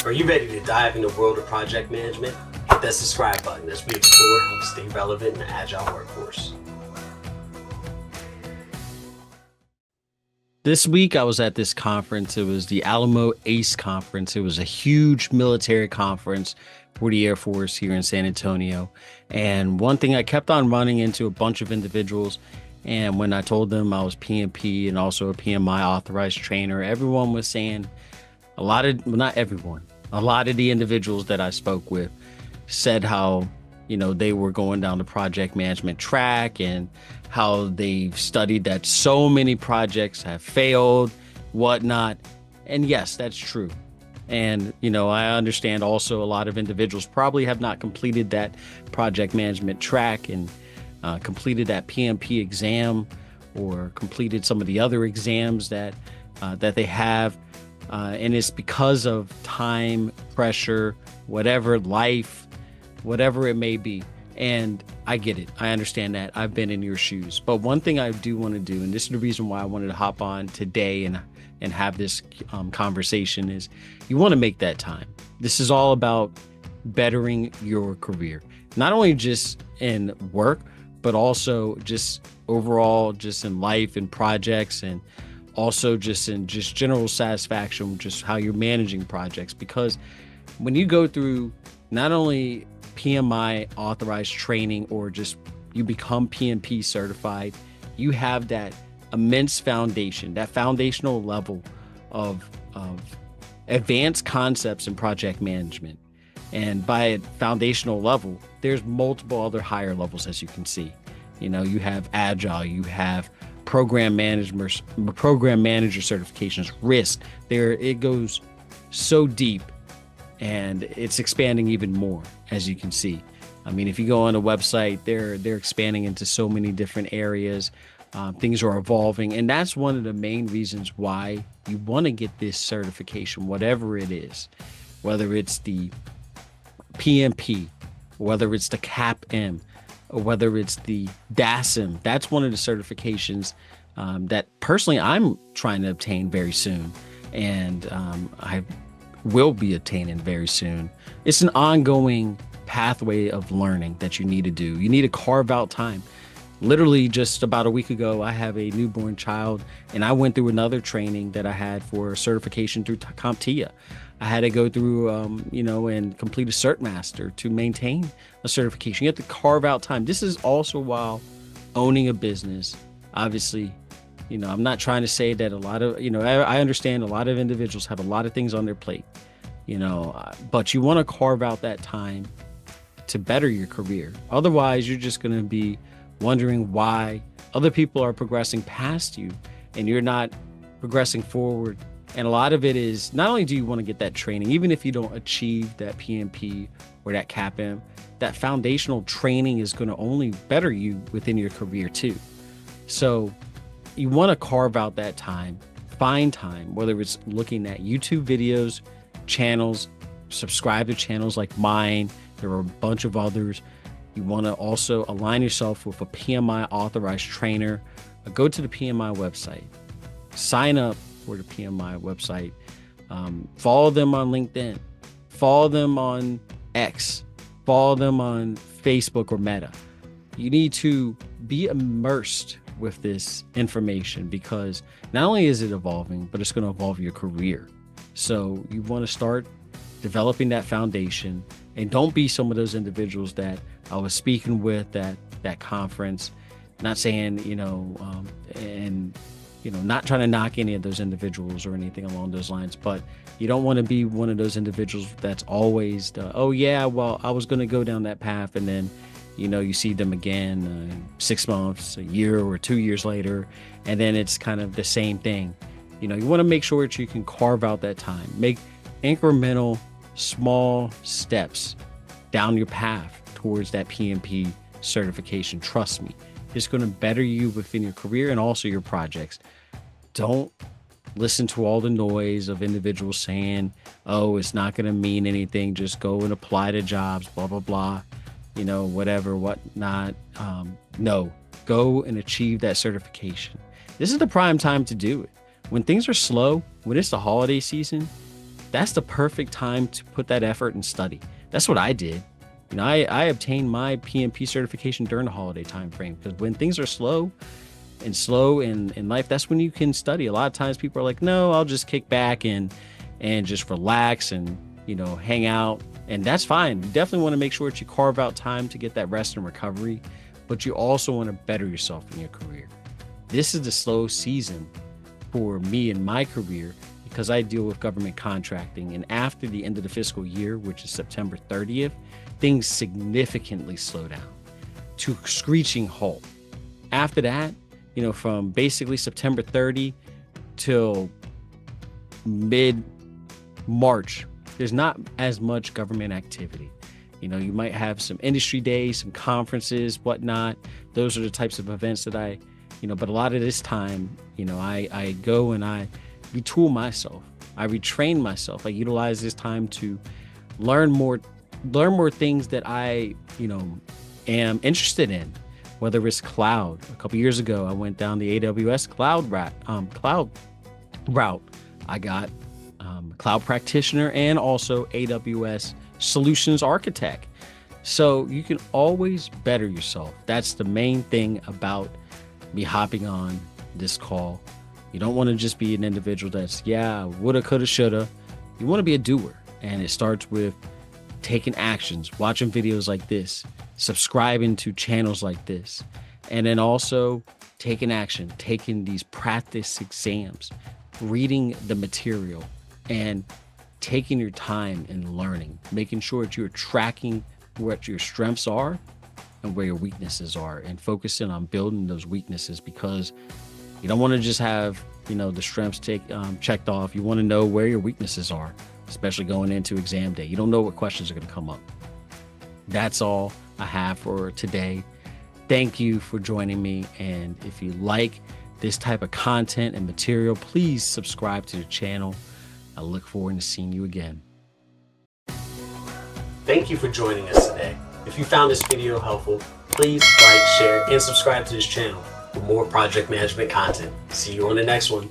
Are you ready to dive into the world of project management? Hit that subscribe button as we explore how to stay relevant in the agile workforce. This week, I was at this conference. It was the Alamo ACE conference. It was a huge military conference for the Air Force here in San Antonio. And one thing, I kept on running into a bunch of individuals. And when I told them I was PMP and also a PMI authorized trainer, everyone was saying, not everyone, a lot of the individuals that I spoke with said how, they were going down the project management track and how they've studied that so many projects have failed, whatnot. And yes, that's true. And, I understand also a lot of individuals probably have not completed that project management track and completed that PMP exam or completed some of the other exams that they have. And it's because of time, pressure, whatever, life, whatever it may be. And I get it. I understand that. I've been in your shoes. But one thing I do want to do, and this is the reason why I wanted to hop on today and have this conversation, is you want to make that time. This is all about bettering your career, not only just in work, but also just overall, just in life and projects, and also just in just general satisfaction, just how you're managing projects. Because when you go through not only PMI authorized training or just you become PMP certified, you have that immense foundation, that foundational level of advanced concepts in project management. And by a foundational level, there's multiple other higher levels, as you can see. You have agile, you have program manager certifications, risk. It goes so deep, and it's expanding even more, as you can see. I mean, if you go on a website, they're expanding into so many different areas. Things are evolving, and that's one of the main reasons why you want to get this certification, whatever it is, whether it's the PMP, whether it's the CAPM, or whether it's the DASM. That's one of the certifications that personally I'm trying to obtain very soon, and I will be attaining very soon. It's an ongoing pathway of learning that you need to do. You need to carve out time. Literally just about a week ago, I have a newborn child, and I went through another training that I had for certification through CompTIA. I had to go through, and complete a Cert Master to maintain a certification. You have to carve out time. This is also while owning a business. Obviously, I'm not trying to say that a lot of, I understand a lot of individuals have a lot of things on their plate, but you want to carve out that time to better your career. Otherwise, you're just going to be wondering why other people are progressing past you and you're not progressing forward. And a lot of it is, not only do you want to get that training, even if you don't achieve that PMP or that CAPM, that foundational training is going to only better you within your career too. So you want to carve out that time, find time, whether it's looking at YouTube videos, channels, subscribe to channels like mine. There are a bunch of others. You want to also align yourself with a PMI authorized trainer. Go to the PMI website, sign up for the PMI website, follow them on LinkedIn, follow them on X, follow them on Facebook or Meta. You need to be immersed with this information, because not only is it evolving, but it's going to evolve your career. So you want to start developing that foundation, and don't be some of those individuals that I was speaking with at that conference. Not saying, not trying to knock any of those individuals or anything along those lines, but you don't want to be one of those individuals that's always I was going to go down that path, and then you see them again 6 months, a year, or 2 years later, and then it's kind of the same thing. You want to make sure that you can carve out that time, make incremental, small steps down your path towards that PMP certification. Trust me, it's going to better you within your career and also your projects. Don't listen to all the noise of individuals saying, oh, it's not going to mean anything, just go and apply to jobs, blah, blah, blah, whatever, whatnot. No, go and achieve that certification. This is the prime time to do it. When things are slow, when it's the holiday season, that's the perfect time to put that effort and study. That's what I did. I obtained my PMP certification during the holiday time frame, because when things are slow in life, that's when you can study. A lot of times people are like, no, I'll just kick back and just relax and hang out, and that's fine. You definitely want to make sure that you carve out time to get that rest and recovery, but you also want to better yourself in your career. This is the slow season for me in my career, because I deal with government contracting, and after the end of the fiscal year, which is September 30th, things significantly slow down to a screeching halt. After that, from basically September 30 till mid-March, there's not as much government activity. You might have some industry days, some conferences, whatnot. Those are the types of events that but a lot of this time, I go and I retool myself. I retrain myself. I utilize this time to learn more things that I, am interested in, whether it's cloud. A couple years ago, I went down the AWS cloud route. I got cloud practitioner and also AWS solutions architect. So you can always better yourself. That's the main thing about me hopping on this call. You don't want to just be an individual that's, woulda, coulda, shoulda. You want to be a doer. And it starts with taking actions, watching videos like this, subscribing to channels like this, and then also taking action, taking these practice exams, reading the material, and taking your time and learning, making sure that you're tracking what your strengths are and where your weaknesses are, and focusing on building those weaknesses, because you don't want to just have, the strengths checked off. You want to know where your weaknesses are, especially going into exam day. You don't know what questions are going to come up. That's all I have for today. Thank you for joining me. And if you like this type of content and material, please subscribe to the channel. I look forward to seeing you again. Thank you for joining us today. If you found this video helpful, please like, share, and subscribe to this channel for more project management content. See you on the next one.